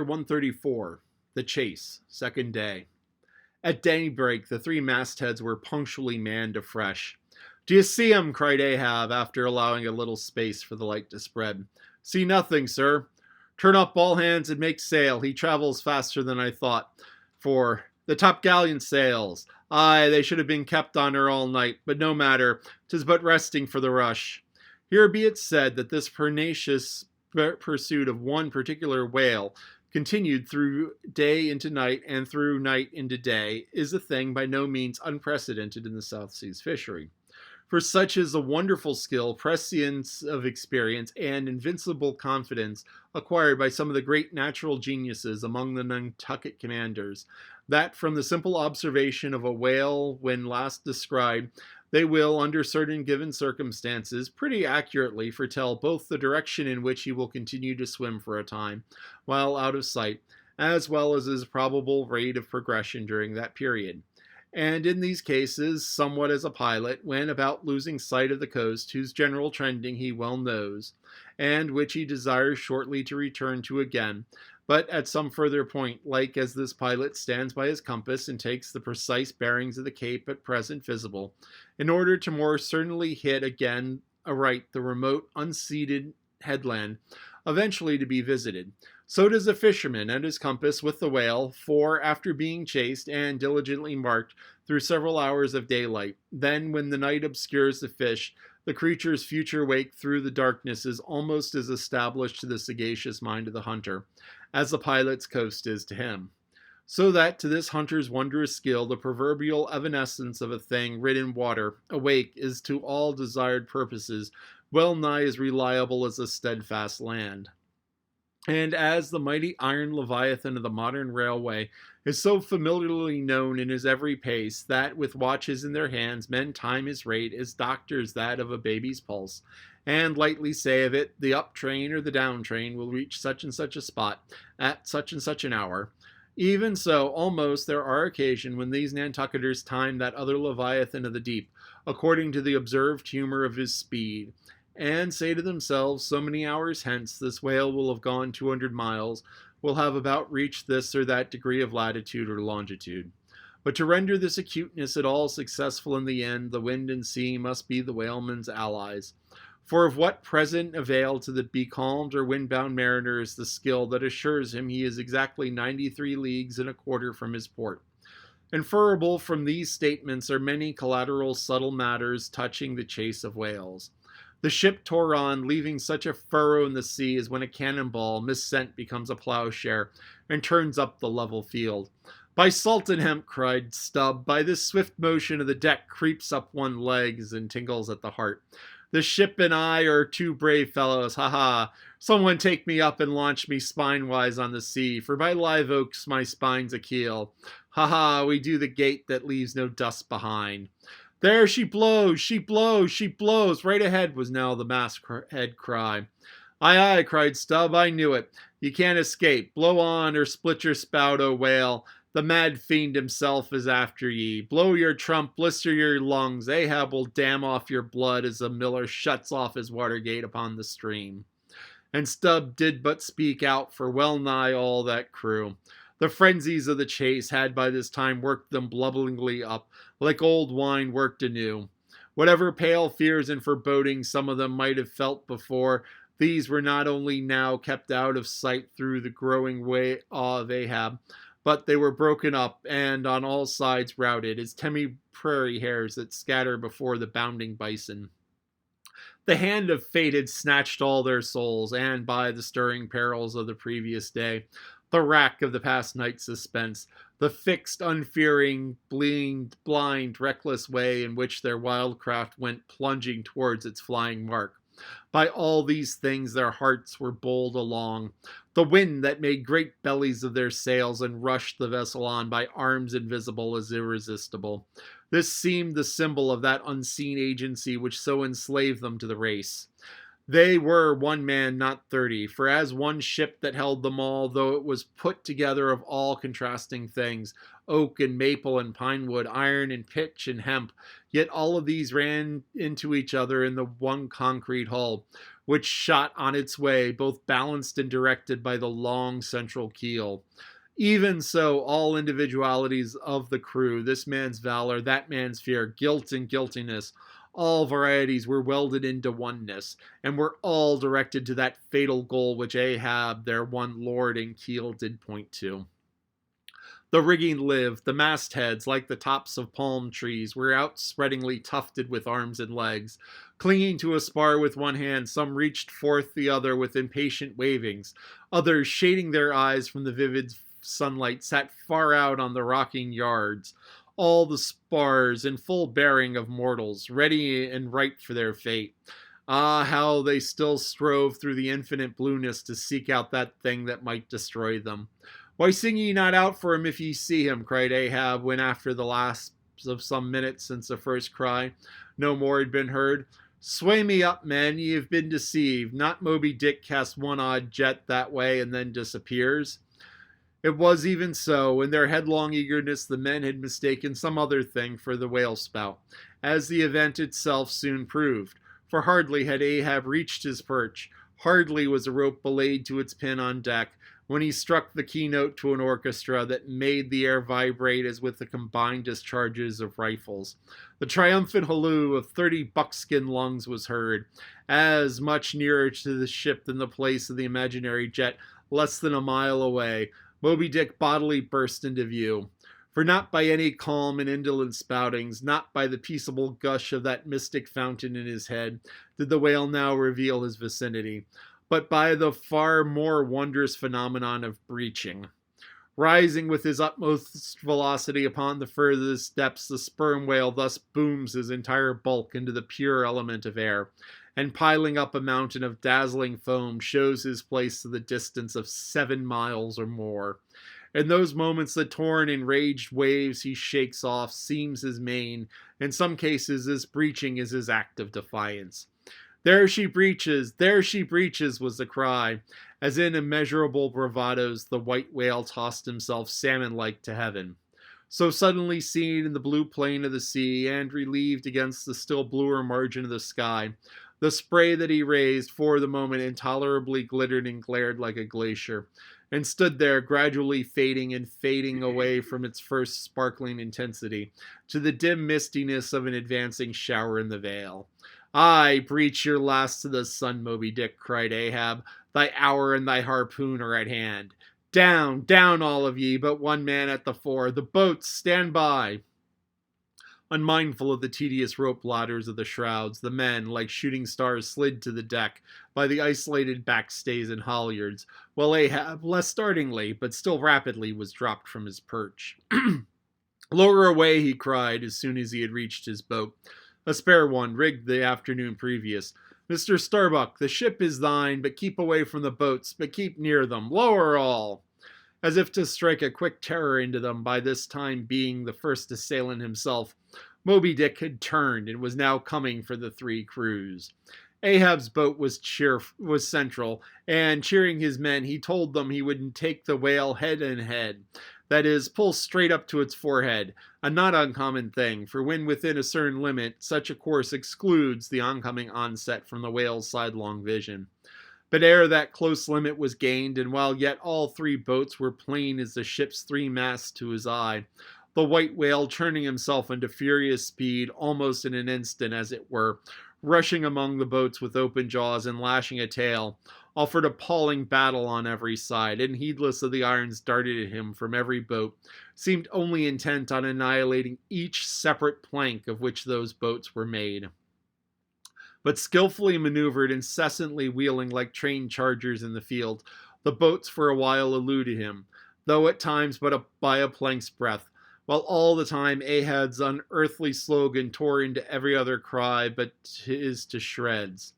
134. The Chase, Second Day. At daybreak, the three mastheads were punctually manned afresh. "Do you see him?" cried Ahab, after allowing a little space for the light to spread. "See nothing, sir." "Turn up all hands and make sail. He travels faster than I thought. For the topgallant sails. Aye, they should have been kept on her all night, but no matter. 'Tis but resting for the rush." Here be it said that this pernicious pursuit of one particular whale, continued through day into night and through night into day, is a thing by no means unprecedented in the South Seas fishery. For such is the wonderful skill, prescience of experience, and invincible confidence acquired by some of the great natural geniuses among the Nantucket commanders, that from the simple observation of a whale when last described, they will, under certain given circumstances, pretty accurately foretell both the direction in which he will continue to swim for a time, while out of sight, as well as his probable rate of progression during that period. And in these cases, somewhat as a pilot, when about losing sight of the coast, whose general trending he well knows, and which he desires shortly to return to again, but at some further point, like as this pilot stands by his compass and takes the precise bearings of the cape at present visible, in order to more certainly hit again aright the remote, unseeded headland, eventually to be visited. So does a fisherman at his compass with the whale, for after being chased and diligently marked through several hours of daylight, then when the night obscures the fish, the creature's future wake through the darkness is almost as established to the sagacious mind of the hunter, as the pilot's coast is to him. So that to this hunter's wondrous skill, the proverbial evanescence of a thing rid in water, awake, is to all desired purposes well nigh as reliable as a steadfast land. And as the mighty iron leviathan of the modern railway is so familiarly known in his every pace, that with watches in their hands men time his rate as doctors that of a baby's pulse, and lightly say of it, the up train or the down train will reach such and such a spot at such and such an hour. Even so, almost there are occasions when these Nantucketers time that other leviathan of the deep, according to the observed humor of his speed, and say to themselves, so many hours hence this whale will have gone 200 miles, will have about reached this or that degree of latitude or longitude. But to render this acuteness at all successful in the end, the wind and sea must be the whaleman's allies. For of what present avail to the becalmed or windbound mariner is the skill that assures him he is exactly 93 leagues and a quarter from his port? Inferable from these statements are many collateral subtle matters touching the chase of whales. The ship tore on, leaving such a furrow in the sea as when a cannonball, missent, becomes a plowshare, and turns up the level field. "By salt and hemp," cried Stubb, "by this swift motion of the deck creeps up one legs and tingles at the heart. The ship and I are two brave fellows, ha ha! Someone take me up and launch me spine-wise on the sea, for by live oaks my spine's a keel. Ha ha, we do the gait that leaves no dust behind." "There she blows, she blows, she blows, right ahead," was now the masthead cry. "Aye, aye," cried Stubb, "I knew it. You can't escape. Blow on, or split your spout, O whale. The mad fiend himself is after ye. Blow your trump, blister your lungs. Ahab will dam off your blood as a miller shuts off his water gate upon the stream." And Stubb did but speak out for well nigh all that crew. The frenzies of the chase had by this time worked them blubberingly up, like old wine worked anew. Whatever pale fears and forebodings some of them might have felt before, these were not only now kept out of sight through the growing awe of Ahab, but they were broken up and on all sides routed, as temi prairie hares that scatter before the bounding bison. The hand of fate had snatched all their souls, and by the stirring perils of the previous day, the rack of the past night's suspense, the fixed, unfearing, blind, reckless way in which their wild craft went plunging towards its flying mark. By all these things their hearts were bowled along. The wind that made great bellies of their sails and rushed the vessel on by arms invisible is irresistible. This seemed the symbol of that unseen agency which so enslaved them to the race. They were one man, not 30, for as one ship that held them all, though it was put together of all contrasting things, oak and maple and pine wood, iron and pitch and hemp, yet all of these ran into each other in the one concrete hull. which shot on its way, both balanced and directed by the long central keel. Even so, all individualities of the crew, this man's valor, that man's fear, guilt and guiltiness, all varieties were welded into oneness, and were all directed to that fatal goal which Ahab, their one lord and keel, did point to. The rigging lived, the mastheads, like the tops of palm trees, were outspreadingly tufted with arms and legs. Clinging to a spar with one hand, some reached forth the other with impatient wavings. Others, shading their eyes from the vivid sunlight, sat far out on the rocking yards. All the spars in full bearing of mortals, ready and ripe for their fate. Ah, how they still strove through the infinite blueness to seek out that thing that might destroy them. Why sing ye not out for him if ye see him? Cried Ahab, when after the lapse of some minutes since the first cry, no more had been heard. Sway me up, men, ye have been deceived. Not Moby Dick casts one odd jet that way and then disappears. It was even so. In their headlong eagerness, the men had mistaken some other thing for the whale spout, as the event itself soon proved. For hardly had Ahab reached his perch, hardly was a rope belayed to its pin on deck, when he struck the keynote to an orchestra that made the air vibrate as with the combined discharges of rifles. The triumphant halloo of 30 buckskin lungs was heard, as much nearer to the ship than the place of the imaginary jet, less than a mile away. Moby Dick bodily burst into view. For not by any calm and indolent spoutings, not by the peaceable gush of that mystic fountain in his head, did the whale now reveal his vicinity, but by the far more wondrous phenomenon of breaching. Rising with his utmost velocity upon the furthest depths, the sperm whale thus booms his entire bulk into the pure element of air, and piling up a mountain of dazzling foam, shows his place to the distance of 7 miles or more. In those moments the torn, enraged waves he shakes off, seams his mane. In some cases this breaching is his act of defiance. There she breaches, was the cry, as in immeasurable bravados the white whale tossed himself salmon-like to heaven. So suddenly seen in the blue plain of the sea, and relieved against the still bluer margin of the sky, the spray that he raised for the moment intolerably glittered and glared like a glacier, and stood there gradually fading and fading away from its first sparkling intensity, to the dim mistiness of an advancing shower in the vale. Aye, breach your last to the sun, Moby Dick, cried Ahab. Thy hour and thy harpoon are at hand. Down, down all of ye, but one man at the fore. The boats, stand by. Unmindful of the tedious rope ladders of the shrouds, the men, like shooting stars, slid to the deck by the isolated backstays and halyards, while Ahab, less startlingly, but still rapidly, was dropped from his perch. Lower away, he cried, as soon as he had reached his boat. A spare one, rigged the afternoon previous. Mr. Starbuck, the ship is thine, but keep away from the boats, but keep near them. Lower all! As if to strike a quick terror into them, by this time being the first assailant himself, Moby Dick had turned and was now coming for the 3 crews. Ahab's boat was central, and cheering his men, he told them he would take the whale head and head. That is, pull straight up to its forehead, a not uncommon thing, for when within a certain limit, such a course excludes the oncoming onset from the whale's sidelong vision. But ere that close limit was gained, and while yet all 3 boats were plain as the ship's 3 masts to his eye, the white whale, turning himself into furious speed, almost in an instant, as it were, rushing among the boats with open jaws and lashing a tail, offered appalling battle on every side, and heedless of the irons darted at him from every boat, seemed only intent on annihilating each separate plank of which those boats were made. But skillfully maneuvered, incessantly wheeling like trained chargers in the field, the boats for a while eluded him, though at times but by a plank's breadth, while all the time Ahab's unearthly slogan tore into every other cry but his to shreds.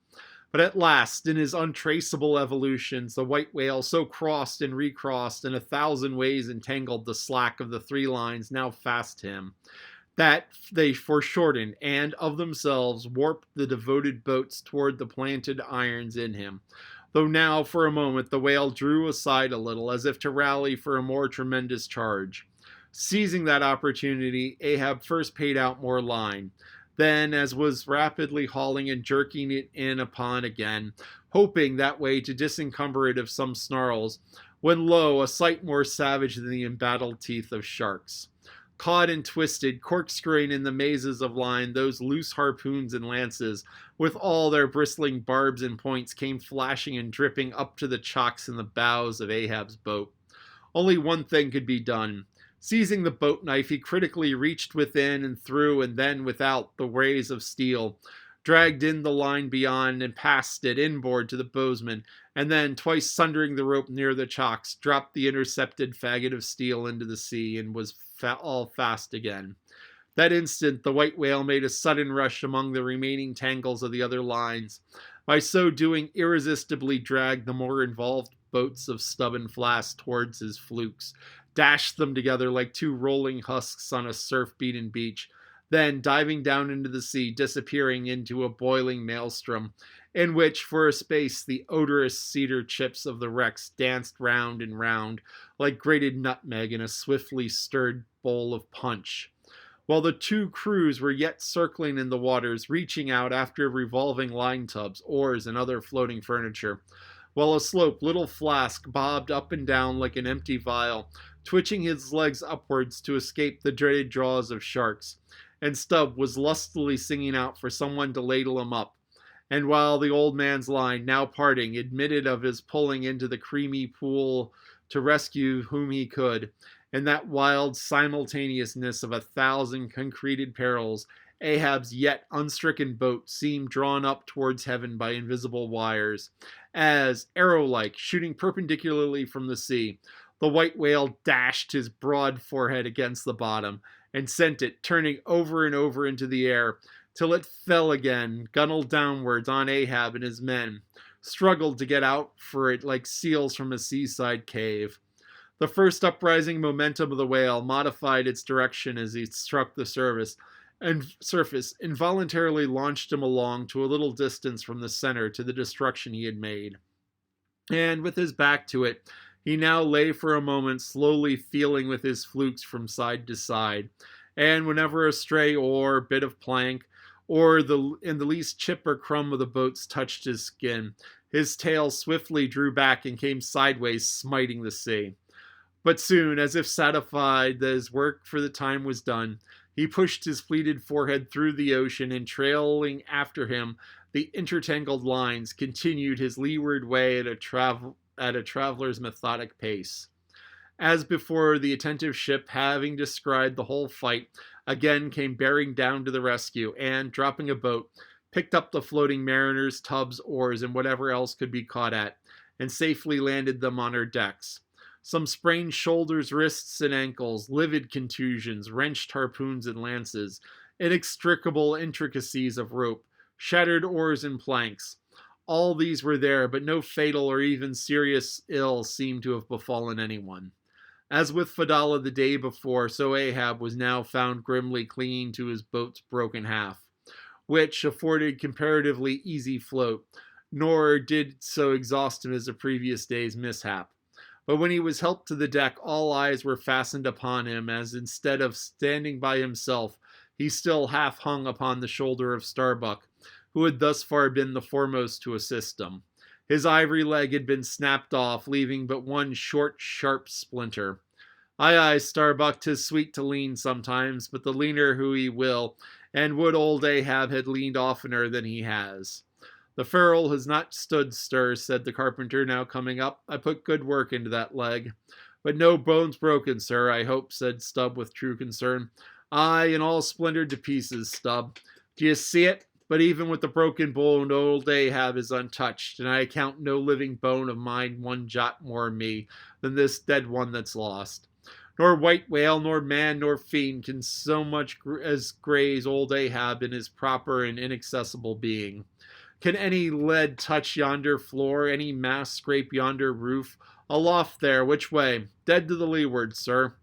But at last, in his untraceable evolutions, the white whale so crossed and recrossed in 1,000 ways entangled the slack of the 3 lines now fast him, that they foreshortened, and of themselves warped the devoted boats toward the planted irons in him, though now for a moment the whale drew aside a little, as if to rally for a more tremendous charge. Seizing that opportunity, Ahab first paid out more line. then as was rapidly hauling and jerking it in upon again, hoping that way to disencumber it of some snarls, when lo, a sight more savage than the embattled teeth of sharks. Caught and twisted, corkscrewing in the mazes of line, those loose harpoons and lances, with all their bristling barbs and points, came flashing and dripping up to the chocks in the bows of Ahab's boat. Only one thing could be done. Seizing the boat knife, he critically reached within and through and then without the rays of steel, dragged in the line beyond and passed it inboard to the bowsman, and then, twice sundering the rope near the chocks, dropped the intercepted faggot of steel into the sea and was all fast again. That instant, the white whale made a sudden rush among the remaining tangles of the other lines. By so doing, irresistibly dragged the more involved boats of Stubb and Flask towards his flukes, dashed them together like two rolling husks on a surf-beaten beach, then, diving down into the sea, disappearing into a boiling maelstrom, in which, for a space, the odorous cedar chips of the wrecks danced round and round, like grated nutmeg in a swiftly stirred bowl of punch, while the two crews were yet circling in the waters, reaching out after revolving line tubs, oars, and other floating furniture, while aslope little Flask bobbed up and down like an empty vial, twitching his legs upwards to escape the dreaded jaws of sharks, and Stubb was lustily singing out for someone to ladle him up, and while the old man's line, now parting, admitted of his pulling into the creamy pool to rescue whom he could, in that wild simultaneousness of 1,000 concreted perils, Ahab's yet unstricken boat seemed drawn up towards heaven by invisible wires, as, arrow-like, shooting perpendicularly from the sea, the white whale dashed his broad forehead against the bottom, and sent it turning over and over into the air, till it fell again, gunnel downwards on Ahab and his men, struggled to get out for it like seals from a seaside cave. The first uprising momentum of the whale modified its direction as he struck the surface, involuntarily launched him along to a little distance from the center to the destruction he had made. And with his back to it, he now lay for a moment slowly feeling with his flukes from side to side, and whenever a stray oar, bit of plank, or in the least chip or crumb of the boats touched his skin, his tail swiftly drew back and came sideways, smiting the sea. But soon, as if satisfied that his work for the time was done, he pushed his pleated forehead through the ocean and, trailing after him the intertangled lines, continued his leeward way at a traveler's methodic pace. As before, the attentive ship, having descried the whole fight, again came bearing down to the rescue, and, dropping a boat, picked up the floating mariners, tubs, oars, and whatever else could be caught at, and safely landed them on her decks. Some sprained shoulders, wrists, and ankles, livid contusions, wrenched harpoons and lances, inextricable intricacies of rope, shattered oars and planks. All these were there, but no fatal or even serious ill seemed to have befallen anyone. As with Fedallah the day before, so Ahab was now found grimly clinging to his boat's broken half, which afforded comparatively easy float, nor did so exhaust him as the previous day's mishap. But when he was helped to the deck, all eyes were fastened upon him, as instead of standing by himself, he still half hung upon the shoulder of Starbuck, who had thus far been the foremost to assist him. His ivory leg had been snapped off, leaving but one short, sharp splinter. Aye, aye, Starbuck, 'tis sweet to lean sometimes, but the leaner who he will, and would old Ahab had leaned oftener than he has. The ferrule has not stood stir, said the carpenter, now coming up. I put good work into that leg. But no bones broken, sir, I hope, said Stubb with true concern. Aye, and all splintered to pieces, Stubb. Do you see it? But even with the broken bone, old Ahab is untouched, and I account no living bone of mine one jot more in me than this dead one that's lost. Nor white whale, nor man, nor fiend can so much as graze old Ahab in his proper and inaccessible being. Can any lead touch yonder floor, any mast scrape yonder roof? Aloft there, which way? Dead to the leeward, sir.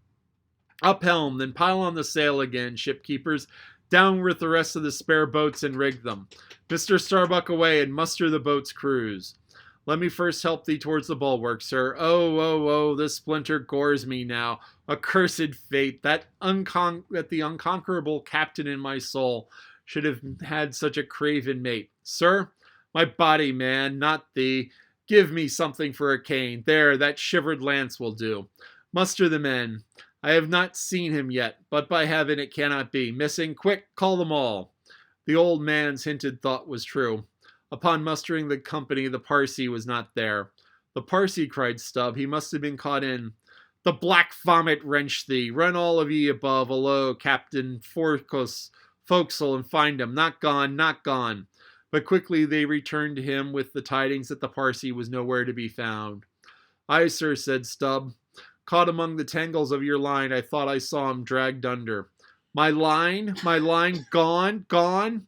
Up helm, then pile on the sail again, shipkeepers. Down with the rest of the spare boats and rig them. Mr. Starbuck away, and muster the boat's crews. Let me first help thee towards the bulwark, sir. Oh, this splinter gores me now. Accursed fate, that the unconquerable captain in my soul should have had such a craven mate. Sir, my body, man, not thee. Give me something for a cane. There, that shivered lance will do. Muster the men. I have not seen him yet, but by heaven it cannot be. Missing, quick, call them all. The old man's hinted thought was true. Upon mustering the company, the Parsee was not there. The Parsee, cried Stubb, he must have been caught in. The black vomit wrench thee. Run all of ye above, alow, Captain Forecastle, and find him. Not gone, not gone. But quickly they returned to him with the tidings that the Parsee was nowhere to be found. Aye, sir, said Stubb. Caught among the tangles of your line, I thought I saw him dragged under. My line, gone, gone?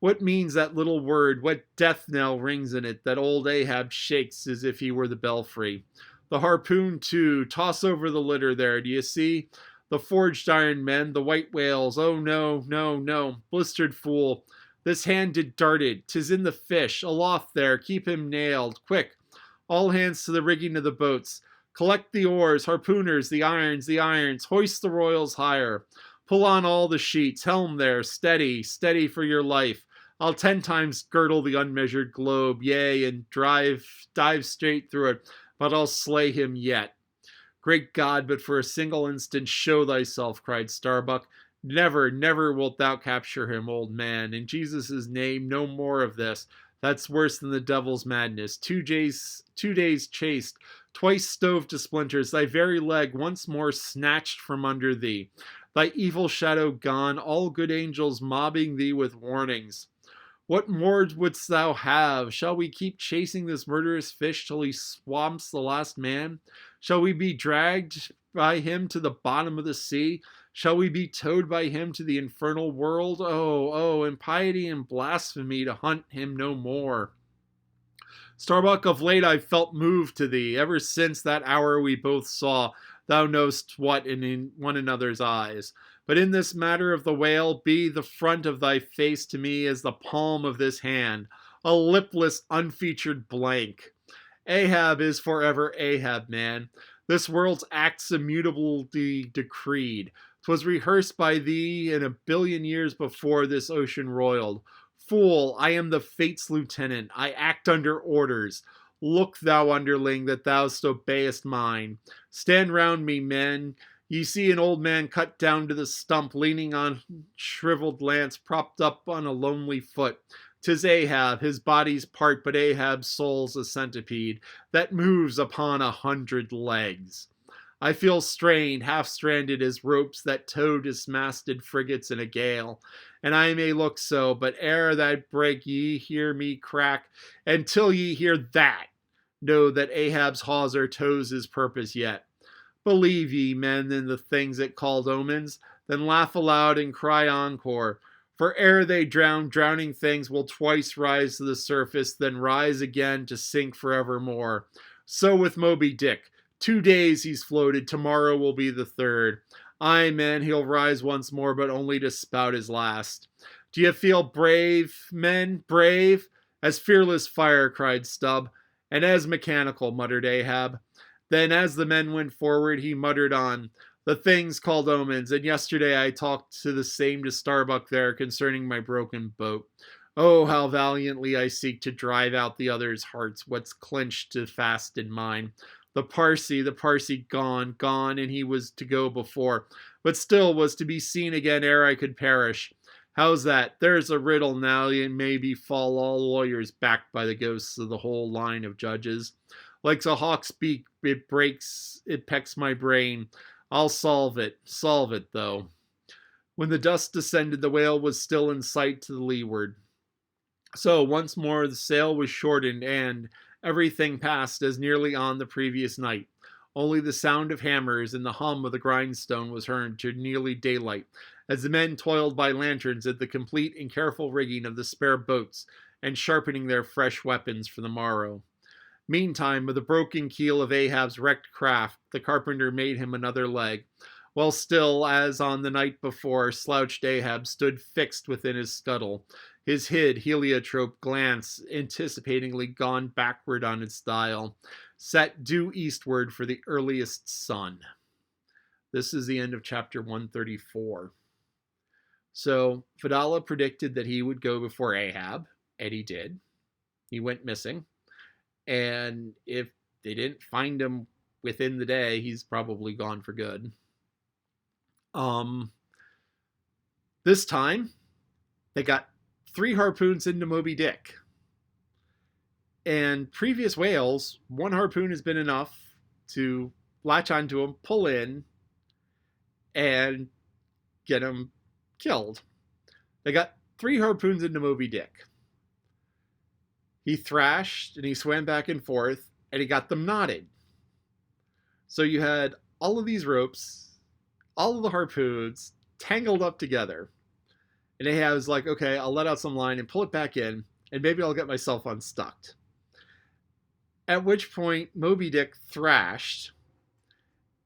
What means that little word? What death knell rings in it that old Ahab shakes as if he were the belfry? The harpoon, too. Toss over the litter there. Do you see? The forged iron men, the white whales. Oh, no, no, no. Blistered fool. This hand did darted. 'Tis in the fish. Aloft there. Keep him nailed. Quick. All hands to the rigging of the boats. Collect the oars. Harpooners, the irons, the irons. Hoist the royals higher. Pull on all the sheets. Helm there. Steady, steady for your life. I'll 10 times girdle the unmeasured globe, yea, and dive straight through it, but I'll slay him yet. Great God, but for a single instant show thyself, cried Starbuck. Never, never wilt thou capture him, old man. In Jesus' name, no more of this. That's worse than the devil's madness. 2 days chased, twice stove to splinters, thy very leg once more snatched from under thee. Thy evil shadow gone, all good angels mobbing thee with warnings. What more wouldst thou have? Shall we keep chasing this murderous fish till he swamps the last man? Shall we be dragged by him to the bottom of the sea? Shall we be towed by him to the infernal world? Oh, impiety and blasphemy to hunt him no more. Starbuck, of late I've felt moved to thee, ever since that hour we both saw, thou know'st what in one another's eyes. But in this matter of the whale, be the front of thy face to me as the palm of this hand, a lipless, unfeatured blank. Ahab is forever Ahab, man. This world's acts immutably decreed. 'Twas rehearsed by thee in a billion years before this ocean roiled. Fool, I am the fate's lieutenant. I act under orders. Look, thou underling, that thou obeyest mine. Stand round me, men. Ye see an old man cut down to the stump, leaning on shriveled lance, propped up on a lonely foot. 'Tis Ahab, his body's part, but Ahab's soul's a centipede that moves upon 100 legs. I feel strained, half-stranded as ropes that tow dismasted frigates in a gale. And I may look so, but ere that break ye hear me crack, and till ye hear that, know that Ahab's hawser tows his purpose yet. Believe ye, men, in the things it called omens, then laugh aloud and cry encore. For ere they drown, drowning things will twice rise to the surface, then rise again to sink forevermore. So with Moby Dick. 2 days he's floated, tomorrow will be the 3rd. Aye, men, he'll rise once more, but only to spout his last. Do you feel brave, men, brave? As fearless fire, cried Stubb. And as mechanical, muttered Ahab. Then as the men went forward, he muttered on, the things called omens, and yesterday I talked to the same to Starbuck there concerning my broken boat. Oh, how valiantly I seek to drive out the others' hearts, what's clenched to fast in mine. The Parsee gone, and he was to go before, but still was to be seen again ere I could perish. How's that? There's a riddle now, and may befall all lawyers backed by the ghosts of the whole line of judges. Like a hawk's beak, it pecks my brain. I'll solve it though. When the dust descended, the whale was still in sight to the leeward. So once more the sail was shortened, and everything passed as nearly on the previous night. Only the sound of hammers and the hum of the grindstone was heard to nearly daylight, as the men toiled by lanterns at the complete and careful rigging of the spare boats, and sharpening their fresh weapons for the morrow. Meantime, with the broken keel of Ahab's wrecked craft, the carpenter made him another leg, while still, as on the night before, slouched Ahab stood fixed within his scuttle, his hid, heliotrope glance anticipatingly gone backward on its dial, set due eastward for the earliest sun. This is the end of chapter 134. So Fedallah predicted that he would go before Ahab, and he did. He went missing. And if they didn't find him within the day, he's probably gone for good. This time, they got 3 harpoons into Moby Dick. And previous whales, 1 harpoon has been enough to latch onto him, pull in, and get him killed. They got 3 harpoons into Moby Dick. He thrashed and he swam back and forth, and he got them knotted. So you had all of these ropes, all of the harpoons tangled up together. And Ahab was like, okay, I'll let out some line and pull it back in, and maybe I'll get myself unstuck. At which point, Moby Dick thrashed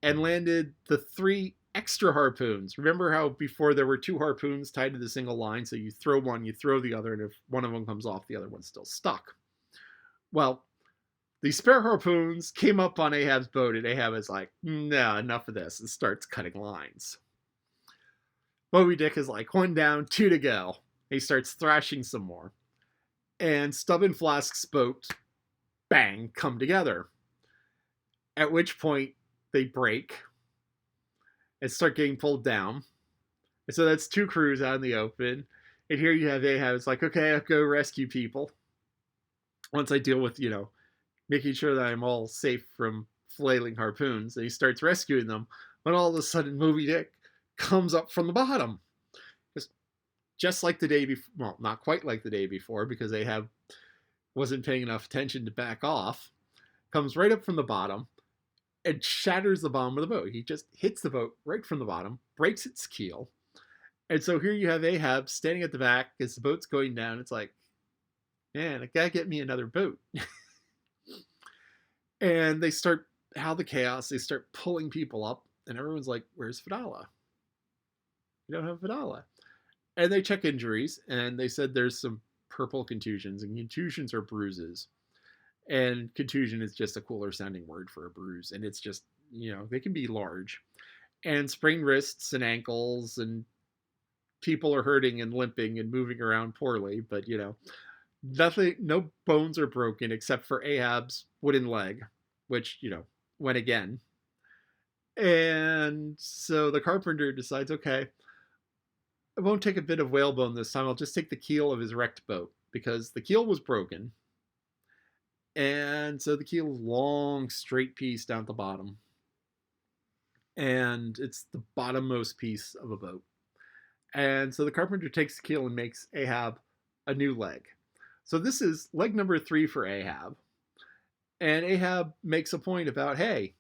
and landed the 3 extra harpoons. Remember how before there were 2 harpoons tied to the single line, so you throw one, you throw the other, and if one of them comes off, the other one's still stuck. Well, the spare harpoons came up on Ahab's boat, and Ahab is like, no, enough of this, and starts cutting lines. Moby Dick is like, 1 down, 2 to go. He starts thrashing some more. And Stubb and Flask's boat, bang, come together. At which point, they break and start getting pulled down. And so that's 2 crews out in the open. And here you have Ahab. It's like, okay, I'll go rescue people. Once I deal with, making sure that I'm all safe from flailing harpoons. And he starts rescuing them. But all of a sudden, Moby Dick comes up from the bottom. Just like the day before. Well, not quite like the day before, because Ahab wasn't paying enough attention to back off. Comes right up from the bottom and shatters the bottom of the boat. He just hits the boat right from the bottom, breaks its keel. And so here you have Ahab standing at the back as the boat's going down. It's like, man, I gotta get me another boat. And they start, how the chaos, they start pulling people up, and everyone's like, where's Fedallah? You don't have Fedallah. And they check injuries, and they said there's some purple contusions, and contusions are bruises. And contusion is just a cooler sounding word for a bruise. And it's just, they can be large. And sprained wrists and ankles, and people are hurting and limping and moving around poorly. But, nothing, no bones are broken except for Ahab's wooden leg, which, went again. And so the carpenter decides, okay, I won't take a bit of whalebone this time. I'll just take the keel of his wrecked boat, because the keel was broken. And so the keel is long, straight piece down at the bottom. And it's the bottommost piece of a boat. And so the carpenter takes the keel and makes Ahab a new leg. So this is leg number 3 for Ahab. And Ahab makes a point about, hey,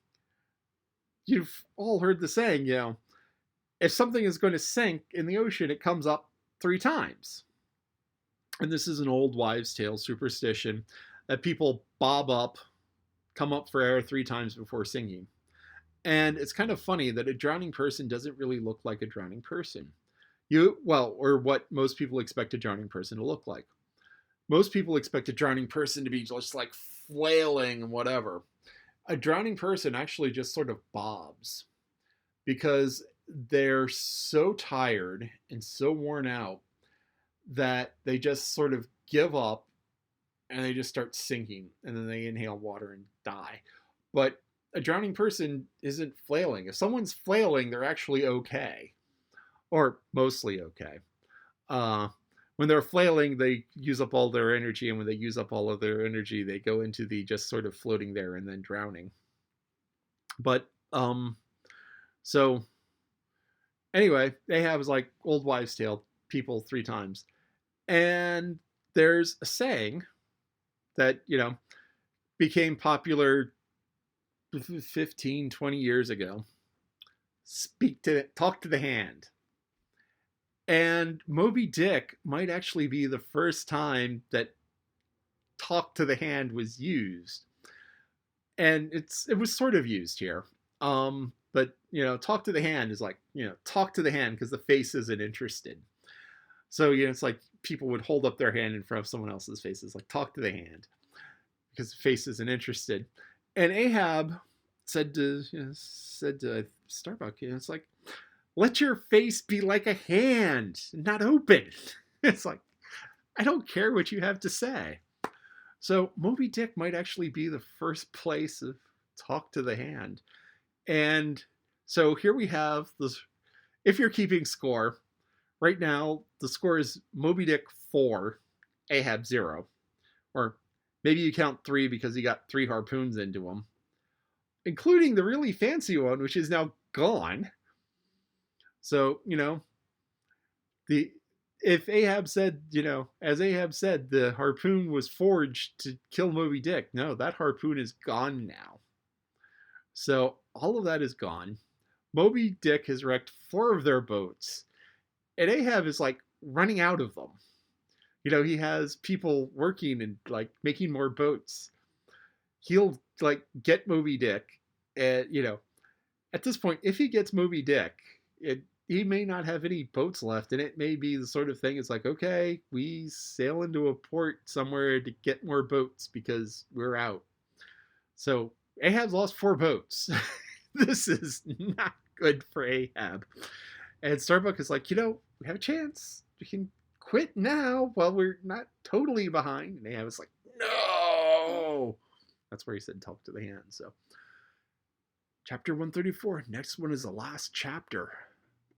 you've all heard the saying, if something is going to sink in the ocean, it comes up 3 times. And this is an old wives' tale superstition that people bob up, come up for air 3 times before sinking. And it's kind of funny that a drowning person doesn't really look like a drowning person. Or what most people expect a drowning person to look like. Most people expect a drowning person to be just like flailing and whatever. A drowning person actually just sort of bobs, because they're so tired and so worn out that they just sort of give up, and they just start sinking, and then they inhale water and die. But a drowning person isn't flailing. If someone's flailing, they're actually okay, or mostly okay. When they're flailing, they use up all their energy, and when they use up all of their energy, they go into the just sort of floating there and then drowning. But so anyway, Ahab was like old wives' tale, people 3 times. And there's a saying that, became popular 15, 20 years ago. Talk to the hand. And Moby Dick might actually be the first time that talk to the hand was used. And it was sort of used here. But, talk to the hand is like, talk to the hand because the face isn't interested. So, it's like people would hold up their hand in front of someone else's face. It's like, talk to the hand because the face isn't interested. And Ahab said to Starbuck, it's like, let your face be like a hand, not open. It's like, I don't care what you have to say. So Moby Dick might actually be the first place of talk to the hand. And so here we have this. If you're keeping score, right now the score is Moby Dick 4, Ahab 0. Or maybe you count 3 because he got 3 harpoons into him, including the really fancy one, which is now gone. So, the if Ahab said, as Ahab said, the harpoon was forged to kill Moby Dick. No, that harpoon is gone now. So all of that is gone. Moby Dick has wrecked 4 of their boats, and Ahab is like running out of them. He has people working and like making more boats. He'll like get Moby Dick, and at this point, if he gets Moby Dick, he may not have any boats left, and it may be the sort of thing. It's like, okay, we sail into a port somewhere to get more boats because we're out. So Ahab's lost 4 boats. This is not good for Ahab. And Starbuck is like, we have a chance. We can quit now while we're not totally behind. And Ahab is like, no. That's where he said talk to the hand. So chapter 134. Next one is the last chapter.